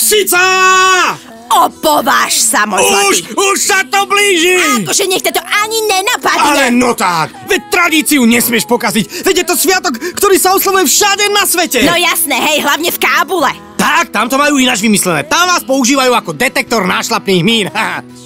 Cica! Opováž sa, môj zlatý. Už sa to blíži! Akože nech to ani nenapadne. Ale no tak, veď tradíciu nesmieš pokaziť. Veď je to sviatok, ktorý sa oslavuje všade na svete. No jasné, hej, hlavne v Kábule. Tak, tam to majú ináč vymyslené. Tam vás používajú ako detektor nášlapných mín.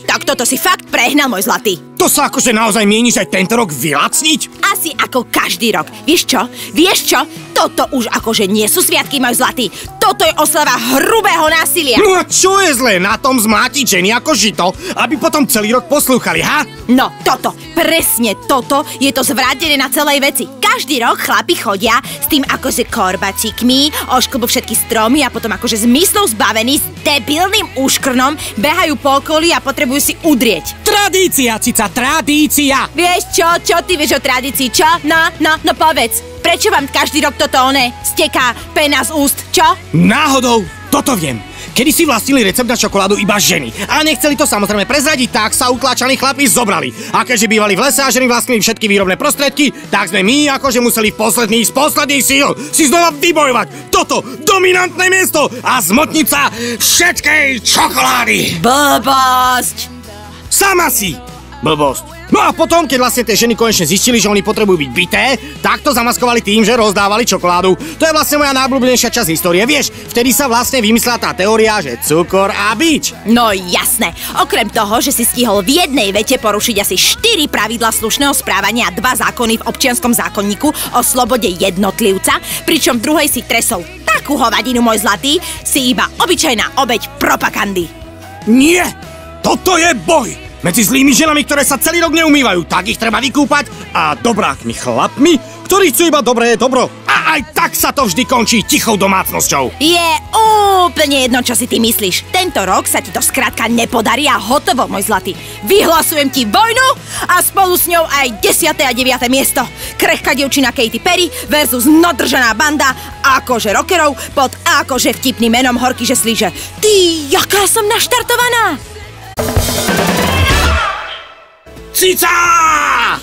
Tak toto si fakt prehnal, môj zlatý. To sa akože naozaj mieníš aj tento rok vylacniť? Asi ako každý rok. Vieš čo? Vieš čo? Toto už akože nie sú sviatky, môj zlatý. Toto je oslava hrubého násilia. No a čo je zlé na tom zmlátiť ženy ako žito, aby potom celý rok poslúchali, ha? No, toto, presne toto je to zvrátené na celej veci. Každý rok chlapi chodia s tým akože korbacikmi, ošklbu všetky stromy a potom akože zmyslov zbavení s debilným úškrnom behajú po okolí a potrebujú si udrieť. Tradícia, Cica, tradícia! Vieš čo? Čo ty vieš o tradícii, čo? No povedz. Prečo vám každý rok toto steká pena z úst, čo? Náhodou, toto viem. Kedy si vlastnili recept na čokoládu iba ženy a nechceli to samozrejme prezradiť, tak sa utláčaní chlapi zobrali. A keďže bývali v lese a ženy vlastnili všetky výrobné prostriedky, tak sme my akože museli z posledných síl si znova vybojovať toto dominantné miesto a zmotniť sa všetkej čokolády. Blbosť! Sama si! Blbosť. No a potom, keď vlastne tie ženy konečne zistili, že oni potrebujú byť bité, tak to zamaskovali tým, že rozdávali čokoládu. To je vlastne moja najobľúbenejšia časť histórie, vieš? Vtedy sa vlastne vymyslela tá teória, že cukor a bič. No jasné. Okrem toho, že si stihol v jednej vete porušiť asi 4 pravidlá slušného správania a 2 zákony v občianskom zákonníku o slobode jednotlivca, pričom v druhej si tresol takú hovadinu, môj zlatý, si iba obyčajná obeť propagandy. Nie! Toto je boj! Medzi zlými ženami, ktoré sa celý rok neumývajú, tak ich treba vykúpať, a dobrákmi chlapmi, ktorí chcú iba dobré dobro. A aj tak sa to vždy končí tichou domácnosťou. Je úplne jedno, čo si ty myslíš. Tento rok sa ti to skrátka nepodarí a hotovo, môj zlatý. Vyhlasujem ti vojnu a spolu s ňou aj 10. a 9. miesto. Krehká dievčina Katy Perry versus nadržaná banda akože rockerov pod akože vtipným menom Horky žeslíže. Ty, jaká som naštartovaná! Cica!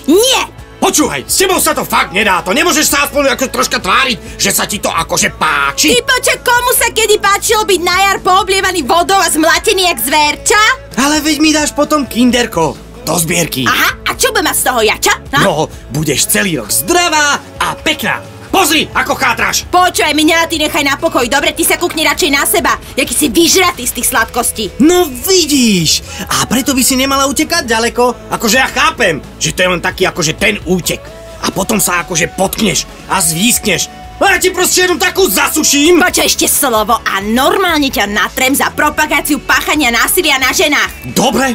Nie! Počúvaj, s tebou sa to fakt nedá, to nemôžeš sa aspoň ako troška tváriť, že sa ti to akože páči? Ty počkaj, komu sa kedy páčilo byť na jar pooblievaný vodou a zmlatený jak zverča? Ale veď mi dáš potom kinderko do zbierky. Aha, a čo budem mať z toho jača? Ha? No, budeš celý rok zdravá a pekná. Pozri, ako chátráš. Počúvaj, mňa ty nechaj na pokoj, dobre? Ty sa kúkni radšej na seba, jaký si vyžratý z tých sladkostí. No vidíš, a preto by si nemala utekať ďaleko. Akože ja chápem, že to je len taký akože ten útek. A potom sa akože potkneš a zvískneš. A ja ti proste jednu takú zasuším. Počuj ešte slovo a normálne ťa natrem za propagáciu páchania násilia na ženách. Dobre,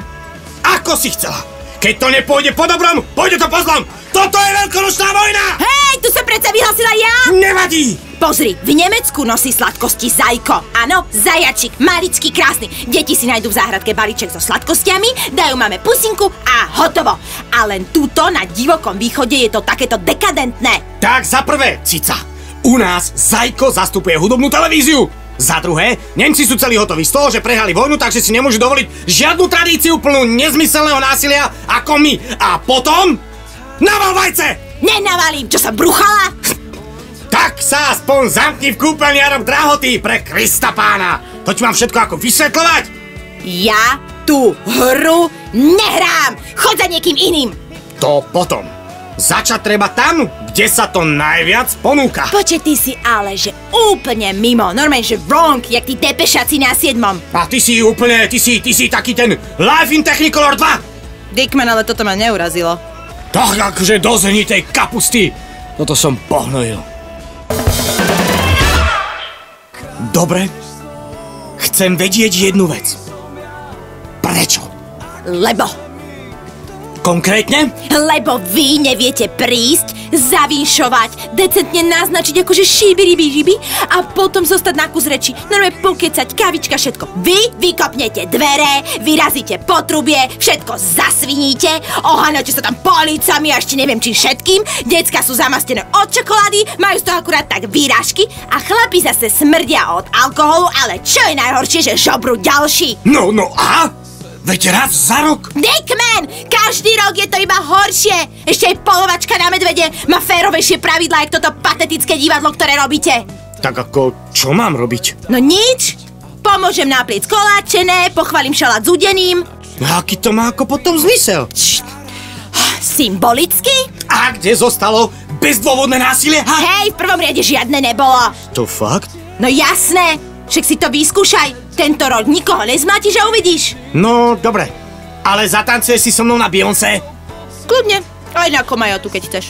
ako si chcela. Keď to nepôjde po dobrom, pôjde to po zlom. Toto je veľkonočná vojna! Hej, tu sa predsa vyhlasila ja! Nevadí! Pozri, v Nemecku nosí sladkosti Zajko. Áno, zajačik, maličký, krásny. Deti si nájdú v záhradke balíček so sladkostiami, dajú máme pusinku a hotovo. A len túto na divokom východe je to takéto dekadentné. Tak za prvé, Cica, u nás Zajko zastupuje hudobnú televíziu. Za druhé, Nemci sú celí hotoví z toho, že prehrali vojnu, takže si nemôžu dovoliť žiadnu tradíciu plnú nezmyselného násilia ako my. A potom... Naval vajce! Nenavalím, čo som bruchala? Tak sa aspoň zamkni v kúpeľni a rob drahoty pre Krista pána. To ti mám všetko ako vysvetľovať? Ja tú hru nehrám. Chod za niekým iným. To potom. Začať treba tam, kde sa to najviac ponúka. Počkej, ty si ale, že úplne mimo. Normálne, že wrong, jak tí depešaci na 7. A ty si úplne, ty si taký ten Life in Technicolor 2. Dickman, ale toto ma neurazilo. Tak akože do zenitej kapusty. Toto som pohnojil. Dobre. Chcem vedieť jednu vec. Prečo? Lebo. Konkrétne? Lebo vy neviete prísť, zavinšovať, decentne naznačiť akože šíby a potom zostať na kus reči. Normálne pokecať, kavička, všetko. Vy vykopnete dvere, vyrazíte potrubie, všetko zasviníte, oháňate sa tam policami a ešte neviem čím všetkým, decka sú zamastené od čokolády, majú z toho akurát tak výražky a chlapi zase smrdia od alkoholu, ale čo je najhoršie, že žobrú ďalší. No a? Veď raz za rok? Dickman! Každý rok je to iba horšie! Ešte aj polovačka na medvede má férovejšie pravidlá, jak toto patetické divadlo, ktoré robíte. Tak ako, čo mám robiť? No nič! Po pomôžem napliec koláčené, pochválim šalát s udeným. Aký to má ako potom zmysel? Symbolicky? A kde zostalo bezdôvodné násilie? Hej, v prvom riade žiadne nebolo. To fakt? No jasné, však si to vyskúšaj. Tento rok nikoho nezmátiš a uvidíš. No, dobre. Ale zatancuješ si so mnou na Beyoncé? Kľudne, aj na Komajatu, keď chceš.